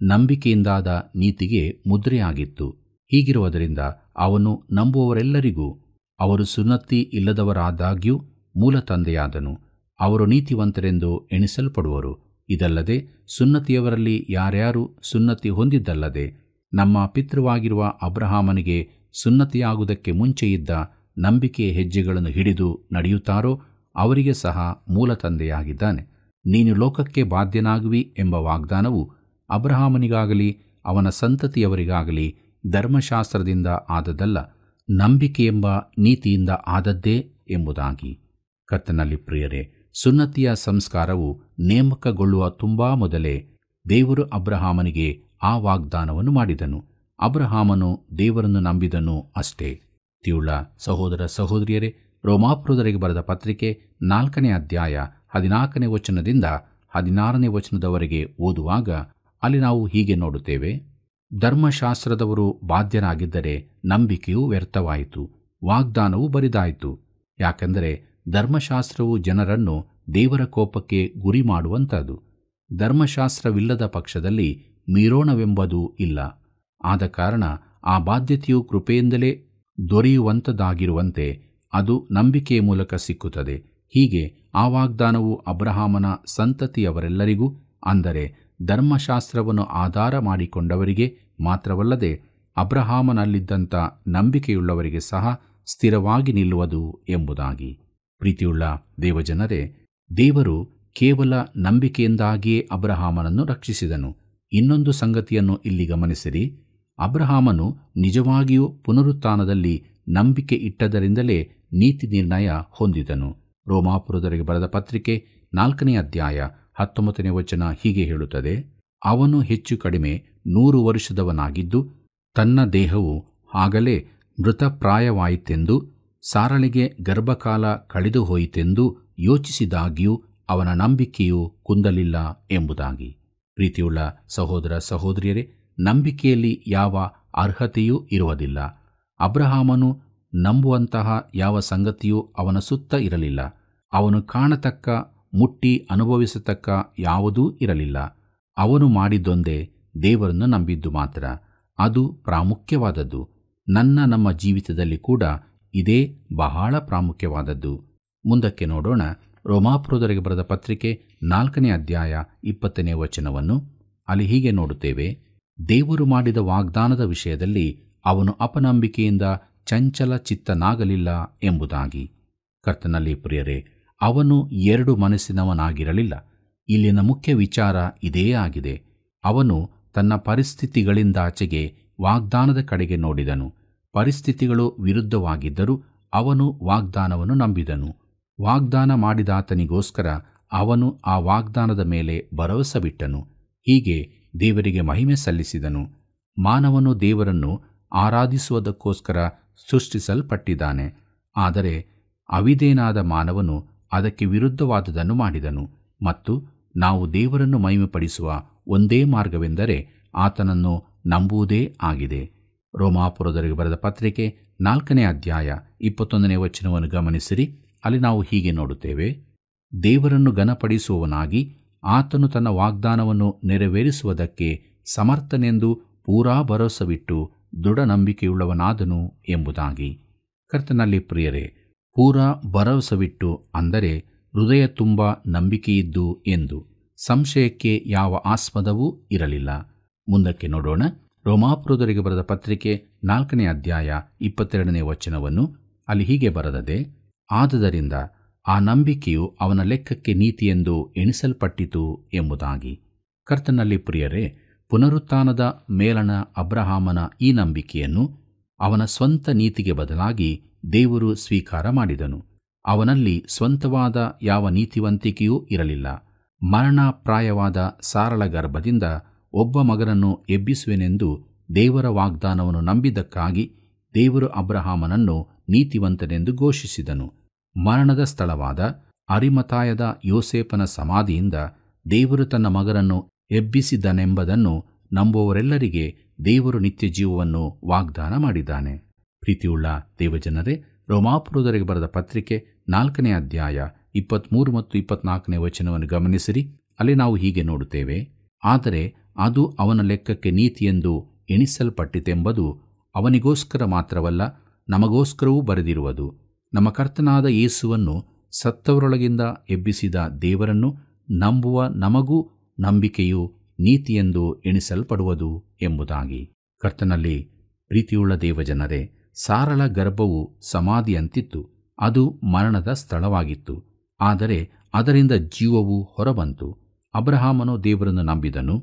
ನಂಬಿಕೆಯಿಂದಾದ ನೀತಿಗೆ ಮುದ್ರೆಯಾಗಿತ್ತು. ಹೀಗಿರುವುದರಿಂದ ಅವನು ನಂಬುವವರೆಲ್ಲರಿಗೂ ಅವರು ಸುನ್ನತಿ ಇಲ್ಲದವರಾದಾಗ್ಯೂ ಮೂಲ ತಂದೆಯಾದನು. ಅವರು ನೀತಿವಂತರೆಂದು ಎಣಿಸಲ್ಪಡುವರು. ಇದಲ್ಲದೆ ಸುನ್ನತಿಯವರಲ್ಲಿ ಯಾರ್ಯಾರು ಸುನ್ನತಿ ಹೊಂದಿದ್ದಲ್ಲದೆ ನಮ್ಮ ಪಿತೃವಾಗಿರುವ ಅಬ್ರಹಾಮನಿಗೆ ಸುನ್ನತಿಯಾಗುವುದಕ್ಕೆ ಮುಂಚೆ ಇದ್ದ ನಂಬಿಕೆಯ ಹೆಜ್ಜೆಗಳನ್ನು ಹಿಡಿದು ನಡೆಯುತ್ತಾರೋ ಅವರಿಗೆ ಸಹ ಮೂಲ ತಂದೆಯಾಗಿದ್ದಾನೆ. ನೀನು ಲೋಕಕ್ಕೆ ಬಾಧ್ಯನಾಗುವಿ ಎಂಬ ವಾಗ್ದಾನವು ಅಬ್ರಹಾಮನಿಗಾಗಲಿ ಅವನ ಸಂತತಿಯವರಿಗಾಗಲಿ ಧರ್ಮಶಾಸ್ತ್ರದಿಂದ ಆದದ್ದಲ್ಲ, ನಂಬಿಕೆ ಎಂಬ ನೀತಿಯಿಂದ ಆದದ್ದೇ ಎಂಬುದಾಗಿ. ಕರ್ತನಲ್ಲಿ ಪ್ರಿಯರೇ, ಸುನ್ನತಿಯ ಸಂಸ್ಕಾರವು ನೇಮಕಗೊಳ್ಳುವ ತುಂಬಾ ಮೊದಲೇ ದೇವರು ಅಬ್ರಹಾಮನಿಗೆ ಆ ವಾಗ್ದಾನವನ್ನು ಮಾಡಿದನು. ಅಬ್ರಹಾಮನು ದೇವರನ್ನು ನಂಬಿದನು ಅಷ್ಟೇ. ಪ್ರೀತಿಯುಳ್ಳ ಸಹೋದರ ಸಹೋದರಿಯರೇ, ರೋಮಾಪುರದವರಿಗೆ ಬರೆದ ಪತ್ರಿಕೆ 4ನೇ ಅಧ್ಯಾಯ 14ನೇ ವಚನದಿಂದ 16ನೇ ವಚನದವರೆಗೆ ಓದುವಾಗ ಅಲ್ಲಿ ನಾವು ಹೀಗೆ ನೋಡುತ್ತೇವೆ. ಧರ್ಮಶಾಸ್ತ್ರದವರು ಬಾಧ್ಯರಾಗಿದ್ದರೆ ನಂಬಿಕೆಯು ವ್ಯರ್ಥವಾಯಿತು, ವಾಗ್ದಾನವು ಬರಿದಾಯಿತು. ಯಾಕೆಂದರೆ ಧರ್ಮಶಾಸ್ತ್ರವು ಜನರನ್ನು ದೇವರ ಕೋಪಕ್ಕೆ ಗುರಿ ಮಾಡುವಂಥದ್ದು. ಧರ್ಮಶಾಸ್ತ್ರವಿಲ್ಲದ ಪಕ್ಷದಲ್ಲಿ ಮೀರೋಣವೆಂಬುದು ಇಲ್ಲ. ಆದ ಕಾರಣ ಆ ಬಾಧ್ಯತೆಯು ಕೃಪೆಯಿಂದಲೇ ದೊರೆಯುವಂಥದ್ದಾಗಿರುವಂತೆ ಅದು ನಂಬಿಕೆಯ ಮೂಲಕ ಸಿಕ್ಕುತ್ತದೆ. ಹೀಗೆ ಆ ವಾಗ್ದಾನವು ಅಬ್ರಹಾಮನ ಸಂತತಿಯವರೆಲ್ಲರಿಗೂ, ಅಂದರೆ ಧರ್ಮಶಾಸ್ತ್ರವನ್ನು ಆಧಾರ ಮಾಡಿಕೊಂಡವರಿಗೆ ಮಾತ್ರವಲ್ಲದೆ ಅಬ್ರಹಾಮನಲ್ಲಿದ್ದಂಥ ನಂಬಿಕೆಯುಳ್ಳವರಿಗೆ ಸಹ ಸ್ಥಿರವಾಗಿ ನಿಲ್ಲುವುದು ಎಂಬುದಾಗಿ. ಪ್ರೀತಿಯುಳ್ಳ ದೇವಜನರೇ, ದೇವರು ಕೇವಲ ನಂಬಿಕೆಯಿಂದಾಗಿಯೇ ಅಬ್ರಹಾಮನನ್ನು ರಕ್ಷಿಸಿದನು. ಇನ್ನೊಂದು ಸಂಗತಿಯನ್ನು ಇಲ್ಲಿ ಗಮನಿಸಿರಿ. ಅಬ್ರಹಾಮನು ನಿಜವಾಗಿಯೂ ಪುನರುತ್ಥಾನದಲ್ಲಿ ನಂಬಿಕೆ ಇಟ್ಟದರಿಂದಲೇ ನೀತಿ ನಿರ್ಣಯ ಹೊಂದಿದನು. ರೋಮಾಪುರದವರಿಗೆ ಬರೆದ ಪತ್ರಿಕೆ 4ನೇ ಅಧ್ಯಾಯ 19ನೇ ವಚನ ಹೀಗೆ ಹೇಳುತ್ತದೆ: ಅವನು ಹೆಚ್ಚು ಕಡಿಮೆ 100 ವರ್ಷದವನಾಗಿದ್ದು ತನ್ನ ದೇಹವು ಆಗಲೇ ಮೃತಪ್ರಾಯವಾಯಿತೆಂದು, ಸಾರಳಿಗೆ ಗರ್ಭಕಾಲ ಕಳೆದು ಹೋಯಿತೆಂದು ಯೋಚಿಸಿದಾಗ್ಯೂ ಅವನ ನಂಬಿಕೆಯು ಕುಂದಲಿಲ್ಲ ಎಂಬುದಾಗಿ. ಪ್ರೀತಿಯುಳ್ಳ ಸಹೋದರ ಸಹೋದರಿಯರೇ, ನಂಬಿಕೆಯಲ್ಲಿ ಯಾವ ಅರ್ಹತೆಯೂ ಇರುವುದಿಲ್ಲ. ಅಬ್ರಹಾಮನು ನಂಬುವಂತಹ ಯಾವ ಸಂಗತಿಯೂ ಅವನ ಸುತ್ತ ಇರಲಿಲ್ಲ. ಅವನು ಕಾಣತಕ್ಕ, ಮುಟ್ಟಿ ಅನುಭವಿಸತಕ್ಕ ಯಾವುದೂ ಇರಲಿಲ್ಲ. ಅವನು ಮಾಡಿದ್ದೊಂದೇ ದೇವರನ್ನು ನಂಬಿದ್ದು ಮಾತ್ರ. ಅದು ಪ್ರಾಮುಖ್ಯವಾದದ್ದು. ನಮ್ಮ ಜೀವಿತದಲ್ಲಿ ಕೂಡ ಇದೇ ಬಹಳ ಪ್ರಾಮುಖ್ಯವಾದದ್ದು. ಮುಂದಕ್ಕೆ ನೋಡೋಣ. ರೋಮಾಪುರದವರಿಗೆ ಬರೆದ ಪತ್ರಿಕೆ 4ನೇ ಅಧ್ಯಾಯ 20ನೇ ವಚನವನ್ನು ಅಲ್ಲಿ ಹೀಗೆ ನೋಡುತ್ತೇವೆ: ದೇವರು ಮಾಡಿದ ವಾಗ್ದಾನದ ವಿಷಯದಲ್ಲಿ ಅವನು ಅಪನಂಬಿಕೆಯಿಂದ ಚಂಚಲ ಚಿತ್ತನಾಗಲಿಲ್ಲ ಎಂಬುದಾಗಿ. ಕರ್ತನಲ್ಲಿ ಪ್ರಿಯರೇ, ಅವನು 2 ಮನಸ್ಸಿನವನಾಗಿರಲಿಲ್ಲ. ಇಲ್ಲಿನ ಮುಖ್ಯ ವಿಚಾರ ಇದೇ ಆಗಿದೆ. ಅವನು ತನ್ನ ಪರಿಸ್ಥಿತಿಗಳಿಂದಾಚೆಗೆ ವಾಗ್ದಾನದ ಕಡೆಗೆ ನೋಡಿದನು. ಪರಿಸ್ಥಿತಿಗಳು ವಿರುದ್ಧವಾಗಿದ್ದರೂ ಅವನು ವಾಗ್ದಾನವನ್ನು ನಂಬಿದನು. ವಾಗ್ದಾನ ಮಾಡಿದಾತನಿಗೋಸ್ಕರ ಅವನು ಆ ವಾಗ್ದಾನದ ಮೇಲೆ ಭರವಸವಿಟ್ಟನು. ಹೀಗೆ ದೇವರಿಗೆ ಮಹಿಮೆ ಸಲ್ಲಿಸಿದನು. ಮಾನವನು ದೇವರನ್ನು ಆರಾಧಿಸುವುದಕ್ಕೋಸ್ಕರ ಸೃಷ್ಟಿಸಲ್ಪಟ್ಟಿದ್ದಾನೆ. ಆದರೆ ಅವಿಧೇಯನಾದ ಮಾನವನು ಅದಕ್ಕೆ ವಿರುದ್ಧವಾದುದನ್ನು ಮಾಡಿದನು. ಮತ್ತು ನಾವು ದೇವರನ್ನು ಮಹಿಮೆಪಡಿಸುವ ಒಂದೇ ಮಾರ್ಗವೆಂದರೆ ಆತನನ್ನು ನಂಬುವುದೇ ಆಗಿದೆ. ರೋಮಾಪುರದವರಿಗೆ ಬರೆದ ಪತ್ರಿಕೆ 4ನೇ ಅಧ್ಯಾಯ 21ನೇ ವಚನವನ್ನು ಗಮನಿಸಿರಿ. ಅಲ್ಲಿ ನಾವು ಹೀಗೆ ನೋಡುತ್ತೇವೆ: ದೇವರನ್ನು ಘನಪಡಿಸುವವನಾಗಿ ಆತನು ತನ್ನ ವಾಗ್ದಾನವನ್ನು ನೆರವೇರಿಸುವುದಕ್ಕೆ ಸಮರ್ಥನೆಂದು ಪೂರಾ ಭರವಸವಿಟ್ಟು ದೃಢ ನಂಬಿಕೆಯುಳ್ಳವನಾದನು ಎಂಬುದಾಗಿ. ಕರ್ತನಲ್ಲಿ ಪ್ರಿಯರೇ, ಪೂರಾ ಭರವಸವಿಟ್ಟು ಅಂದರೆ ಹೃದಯ ತುಂಬ ನಂಬಿಕೆಯಿದ್ದು ಎಂದು. ಸಂಶಯಕ್ಕೆ ಯಾವ ಆಸ್ಪದವೂ ಇರಲಿಲ್ಲ. ಮುಂದಕ್ಕೆ ನೋಡೋಣ. ರೋಮಾಪುರದವರಿಗೆ ಬರೆದ ಪತ್ರಿಕೆ 4ನೇ ಅಧ್ಯಾಯ 22ನೇ ವಚನವನ್ನು ಅಲ್ಲಿ ಹೀಗೆ ಬರೆದದೆ: ಆದುದರಿಂದ ಆ ನಂಬಿಕೆಯು ಅವನ ಲೆಕ್ಕಕ್ಕೆ ನೀತಿಯೆಂದು ಎಣಿಸಲ್ಪಟ್ಟಿತು ಎಂಬುದಾಗಿ. ಕರ್ತನಲ್ಲಿ ಪ್ರಿಯರೇ, ಪುನರುತ್ಥಾನದ ಮೇಲಣ ಅಬ್ರಹಾಮನ ಈ ನಂಬಿಕೆಯನ್ನು ಅವನ ಸ್ವಂತ ನೀತಿಗೆ ಬದಲಾಗಿ ದೇವರು ಸ್ವೀಕಾರ ಮಾಡಿದನು. ಅವನಲ್ಲಿ ಸ್ವಂತವಾದ ಯಾವ ನೀತಿವಂತಿಕೆಯೂ ಇರಲಿಲ್ಲ. ಮರಣಪ್ರಾಯವಾದ ಸಾರಳ ಗರ್ಭದಿಂದ ಒಬ್ಬ ಮಗನನ್ನು ಎಬ್ಬಿಸುವೆನೆಂದು ದೇವರ ವಾಗ್ದಾನವನ್ನು ನಂಬಿದ್ದಕ್ಕಾಗಿ ದೇವರು ಅಬ್ರಹಾಮನನ್ನು ನೀತಿವಂತನೆಂದು ಘೋಷಿಸಿದನು. ಮರಣದ ಸ್ಥಳವಾದ ಅರಿಮತಾಯದ ಯೋಸೇಫನ ಸಮಾಧಿಯಿಂದ ದೇವರು ತನ್ನ ಮಗನನ್ನು ಎಬ್ಬಿಸಿದನೆಂಬುದನ್ನು ನಂಬುವವರೆಲ್ಲರಿಗೆ ದೇವರು ನಿತ್ಯ ಜೀವವನ್ನು ವಾಗ್ದಾನ ಮಾಡಿದ್ದಾನೆ. ಪ್ರೀತಿಯುಳ್ಳ ದೇವಜನರೇ, ರೋಮಾಪುರದವರಿಗೆ ಬರೆದ ಪತ್ರಿಕೆ 4ನೇ ಅಧ್ಯಾಯ 23 ಮತ್ತು 24ನೇ ವಚನವನ್ನು ಗಮನಿಸಿರಿ. ಅಲ್ಲಿ ನಾವು ಹೀಗೆ ನೋಡುತ್ತೇವೆ: ಆದರೆ ಅದು ಅವನ ಲೆಕ್ಕಕ್ಕೆ ನೀತಿಯೆಂದು ಎಣಿಸಲ್ಪಟ್ಟಿತೆಂಬುದು ಅವನಿಗೋಸ್ಕರ ಮಾತ್ರವಲ್ಲ, ನಮಗೋಸ್ಕರವೂ ಬರೆದಿರುವುದು. ನಮ್ಮ ಕರ್ತನಾದ ಯೇಸುವನ್ನು ಸತ್ತವರೊಳಗಿಂದ ಎಬ್ಬಿಸಿದ ದೇವರನ್ನು ನಂಬುವ ನಮಗೂ ನಂಬಿಕೆಯು ನೀತಿಯೆಂದು ಎಣಿಸಲ್ಪಡುವುದು ಎಂಬುದಾಗಿ. ಕರ್ತನಲ್ಲಿ ಪ್ರೀತಿಯುಳ್ಳ ದೇವಜನರೇ, ಸಾರಳ ಗರ್ಭವು ಸಮಾಧಿಯಂತಿತ್ತು. ಅದು ಮರಣದ ಸ್ಥಳವಾಗಿತ್ತು. ಆದರೆ ಅದರಿಂದ ಜೀವವು ಹೊರಬಂತು. ಅಬ್ರಹಾಮನು ದೇವರನ್ನು ನಂಬಿದನು.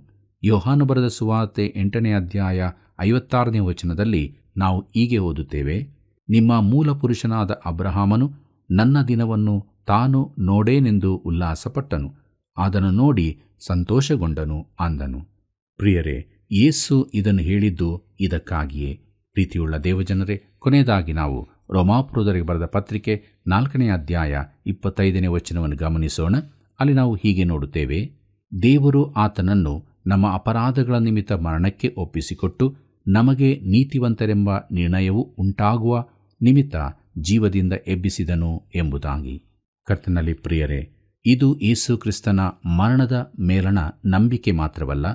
ಯೋಹಾನ ಬರೆದ ಸುವಾರ್ತೆ 8ನೇ ಅಧ್ಯಾಯ 56ನೇ ವಚನದಲ್ಲಿ ನಾವು ಹೀಗೆ ಓದುತ್ತೇವೆ: ನಿಮ್ಮ ಮೂಲ ಪುರುಷನಾದ ಅಬ್ರಹಾಮನು ನನ್ನ ದಿನವನ್ನು ತಾನು ನೋಡೇನೆಂದು ಉಲ್ಲಾಸಪಟ್ಟನು, ಅದನ್ನು ನೋಡಿ ಸಂತೋಷಗೊಂಡನು ಅಂದನು. ಪ್ರಿಯರೇ, ಯೇಸು ಇದನ್ನು ಹೇಳಿದ್ದು ಇದಕ್ಕಾಗಿಯೇ. ಪ್ರೀತಿಯುಳ್ಳ ದೇವಜನರೇ, ಕೊನೆಯದಾಗಿ ನಾವು ರೋಮಾಪುರದವರಿಗೆ ಬರೆದ ಪತ್ರಿಕೆ 4ನೇ ಅಧ್ಯಾಯ 25ನೇ ವಚನವನ್ನು ಗಮನಿಸೋಣ. ಅಲ್ಲಿ ನಾವು ಹೀಗೆ ನೋಡುತ್ತೇವೆ: ದೇವರು ಆತನನ್ನು ನಮ್ಮ ಅಪರಾಧಗಳ ನಿಮಿತ್ತ ಮರಣಕ್ಕೆ ಒಪ್ಪಿಸಿಕೊಟ್ಟು ನಮಗೆ ನೀತಿವಂತರೆಂಬ ನಿರ್ಣಯವು ಉಂಟಾಗುವ ನಿಮಿತ್ತ ಜೀವದಿಂದ ಎಬ್ಬಿಸಿದನು ಎಂಬುದಾಗಿ. ಕರ್ತನಲ್ಲಿ ಪ್ರಿಯರೇ, ಇದು ಯೇಸು ಕ್ರಿಸ್ತನ ಮರಣದ ಮೇಲಣ ನಂಬಿಕೆ ಮಾತ್ರವಲ್ಲ,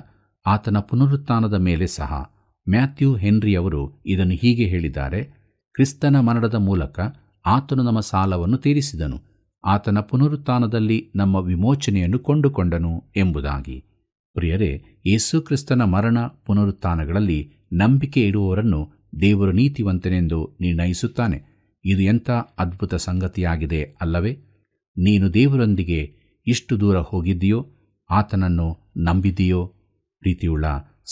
ಆತನ ಪುನರುತ್ಥಾನದ ಮೇಲೆ ಸಹ. ಮ್ಯಾಥ್ಯೂ ಹೆನ್ರಿ ಅವರು ಇದನ್ನು ಹೀಗೆ ಹೇಳಿದ್ದಾರೆ: ಕ್ರಿಸ್ತನ ಮರಣದ ಮೂಲಕ ಆತನು ನಮ್ಮ ಸಾಲವನ್ನು ತೀರಿಸಿದನು, ಆತನ ಪುನರುತ್ಥಾನದಲ್ಲಿ ನಮ್ಮ ವಿಮೋಚನೆಯನ್ನು ಕೊಂಡುಕೊಂಡನು ಎಂಬುದಾಗಿ. ಪ್ರಿಯರೇ, ಯೇಸು ಕ್ರಿಸ್ತನ ಮರಣ ಪುನರುತ್ಥಾನಗಳಲ್ಲಿ ನಂಬಿಕೆ ಇಡುವವರನ್ನು ದೇವರು ನೀತಿವಂತನೆಂದು ನಿರ್ಣಯಿಸುತ್ತಾನೆ. ಇದು ಎಂಥ ಅದ್ಭುತ ಸಂಗತಿಯಾಗಿದೆ ಅಲ್ಲವೇ? ನೀನು ದೇವರೊಂದಿಗೆ ಇಷ್ಟು ದೂರ ಹೋಗಿದ್ದೀಯೋ, ಆತನನ್ನು ನಂಬಿದೆಯೋ? ಪ್ರೀತಿಯುಳ್ಳ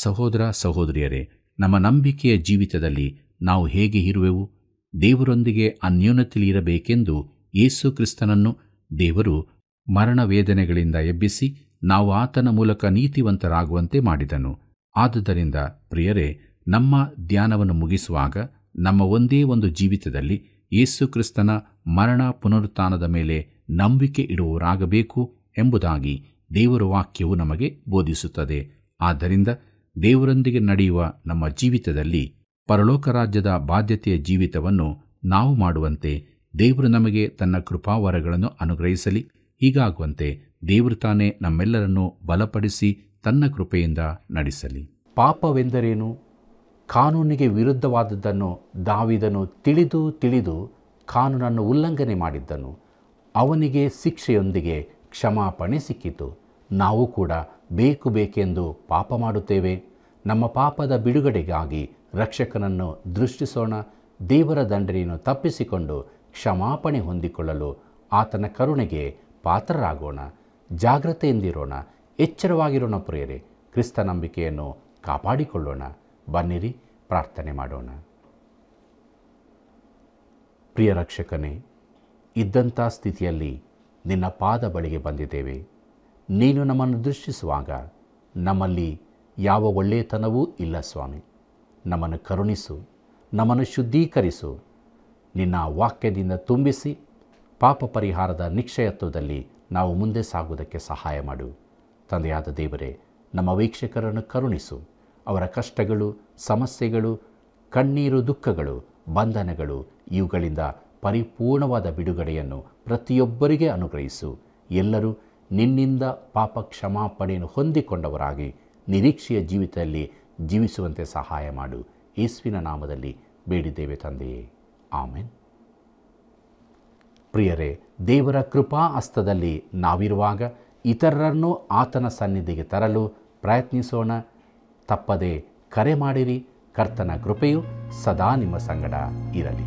ಸಹೋದರ ಸಹೋದರಿಯರೇ, ನಮ್ಮ ನಂಬಿಕೆಯ ಜೀವಿತದಲ್ಲಿ ನಾವು ಹೇಗೆ ಇರುವೆವು? ದೇವರೊಂದಿಗೆ ಅನ್ಯೋನ್ಯತೆಯಲ್ಲಿರಬೇಕೆಂದು ಯೇಸು ಕ್ರಿಸ್ತನನ್ನು ದೇವರು ಮರಣ ವೇದನೆಗಳಿಂದ ಎಬ್ಬಿಸಿ ನಾವು ಆತನ ಮೂಲಕ ನೀತಿವಂತರಾಗುವಂತೆ ಮಾಡಿದನು. ಆದುದರಿಂದ ಪ್ರಿಯರೇ, ನಮ್ಮ ಧ್ಯಾನವನ್ನು ಮುಗಿಸುವಾಗ ನಮ್ಮ ಒಂದೇ ಒಂದು ಜೀವಿತದಲ್ಲಿ ಯೇಸು ಕ್ರಿಸ್ತನ ಮರಣ ಪುನರುತ್ಥಾನದ ಮೇಲೆ ನಂಬಿಕೆ ಇಡುವವರಾಗಬೇಕು ಎಂಬುದಾಗಿ ದೇವರ ವಾಕ್ಯವು ನಮಗೆ ಬೋಧಿಸುತ್ತದೆ. ಆದ್ದರಿಂದ ದೇವರೊಂದಿಗೆ ನಡೆಯುವ ನಮ್ಮ ಜೀವಿತದಲ್ಲಿ ಪರಲೋಕ ರಾಜ್ಯದ ಬಾಧ್ಯತೆಯ ಜೀವಿತವನ್ನು ನಾವು ಮಾಡುವಂತೆ ದೇವರು ನಮಗೆ ತನ್ನ ಕೃಪಾವರಗಳನ್ನು ಅನುಗ್ರಹಿಸಲಿ. ಹೀಗಾಗುವಂತೆ ದೇವರು ತಾನೇ ನಮ್ಮೆಲ್ಲರನ್ನು ಬಲಪಡಿಸಿ ತನ್ನ ಕೃಪೆಯಿಂದ ನಡೆಸಲಿ. ಪಾಪವೆಂದರೇನು? ಕಾನೂನಿಗೆ ವಿರುದ್ಧವಾದದ್ದನ್ನು ದಾವೀದನು ತಿಳಿದು ಕಾನೂನನ್ನು ಉಲ್ಲಂಘನೆ ಮಾಡಿದ್ದನು. ಅವನಿಗೆ ಶಿಕ್ಷೆಯೊಂದಿಗೆ ಕ್ಷಮಾಪಣೆ ಸಿಕ್ಕಿತು. ನಾವು ಕೂಡ ಬೇಕೆಂದು ಪಾಪ ಮಾಡುತ್ತೇವೆ. ನಮ್ಮ ಪಾಪದ ಬಿಡುಗಡೆಗಾಗಿ ರಕ್ಷಕನನ್ನು ದೃಷ್ಟಿಸೋಣ. ದೇವರ ದಂಡನೆಯನ್ನು ತಪ್ಪಿಸಿಕೊಂಡು ಕ್ಷಮಾಪಣೆ ಹೊಂದಿಕೊಳ್ಳಲು ಆತನ ಕರುಣೆಗೆ ಪಾತ್ರರಾಗೋಣ. ಜಾಗ್ರತೆಯಿಂದಿರೋಣ, ಎಚ್ಚರವಾಗಿರೋಣ. ಪ್ರಿಯರೇ, ಕ್ರಿಸ್ತ ನಂಬಿಕೆಯನ್ನು ಕಾಪಾಡಿಕೊಳ್ಳೋಣ. ಬನ್ನಿರಿ, ಪ್ರಾರ್ಥನೆ ಮಾಡೋಣ. ಪ್ರಿಯ ರಕ್ಷಕನೇ, ಇದ್ದಂಥ ಸ್ಥಿತಿಯಲ್ಲಿ ನಿನ್ನ ಪಾದ ಬಳಿಗೆ ಬಂದಿದ್ದೇವೆ. ನೀನು ನಮ್ಮನ್ನು ದೃಷ್ಟಿಸುವಾಗ ನಮ್ಮಲ್ಲಿ ಯಾವ ಒಳ್ಳೆಯತನವೂ ಇಲ್ಲ ಸ್ವಾಮಿ. ನಮ್ಮನ್ನು ಕರುಣಿಸು, ನಮ್ಮನ್ನು ಶುದ್ಧೀಕರಿಸು, ನಿನ್ನ ವಾಕ್ಯದಿಂದ ತುಂಬಿಸಿ ಪಾಪ ಪರಿಹಾರದ ನಿಶ್ಚಯತ್ವದಲ್ಲಿ ನಾವು ಮುಂದೆ ಸಾಗುವುದಕ್ಕೆ ಸಹಾಯ ಮಾಡು. ತಂದೆಯಾದ ದೇವರೇ, ನಮ್ಮ ವೀಕ್ಷಕರನ್ನು ಕರುಣಿಸು. ಅವರ ಕಷ್ಟಗಳು, ಸಮಸ್ಯೆಗಳು, ಕಣ್ಣೀರು, ದುಃಖಗಳು, ಬಂಧನಗಳು ಇವುಗಳಿಂದ ಪರಿಪೂರ್ಣವಾದ ಬಿಡುಗಡೆಯನ್ನು ಪ್ರತಿಯೊಬ್ಬರಿಗೆ ಅನುಗ್ರಹಿಸು. ಎಲ್ಲರೂ ನಿನ್ನಿಂದ ಪಾಪ ಕ್ಷಮಾಪಣೆಯನ್ನು ಹೊಂದಿಕೊಂಡವರಾಗಿ ನಿರೀಕ್ಷೆಯ ಜೀವಿತದಲ್ಲಿ ಜೀವಿಸುವಂತೆ ಸಹಾಯ ಮಾಡು. ಯೇಸುವಿನ ನಾಮದಲ್ಲಿ ಬೇಡಿದ್ದೇವೆ ತಂದೆಯೇ, ಆಮೆನ್. ಪ್ರಿಯರೇ, ದೇವರ ಕೃಪಾ ಹಸ್ತದಲ್ಲಿ ನಾವಿರುವಾಗ ಇತರರನ್ನು ಆತನ ಸನ್ನಿಧಿಗೆ ತರಲು ಪ್ರಯತ್ನಿಸೋಣ. ತಪ್ಪದೆ ಕರೆ ಮಾಡಿರಿ. ಕರ್ತನ ಕೃಪೆಯು ಸದಾ ನಿಮ್ಮ ಸಂಗಡ ಇರಲಿ.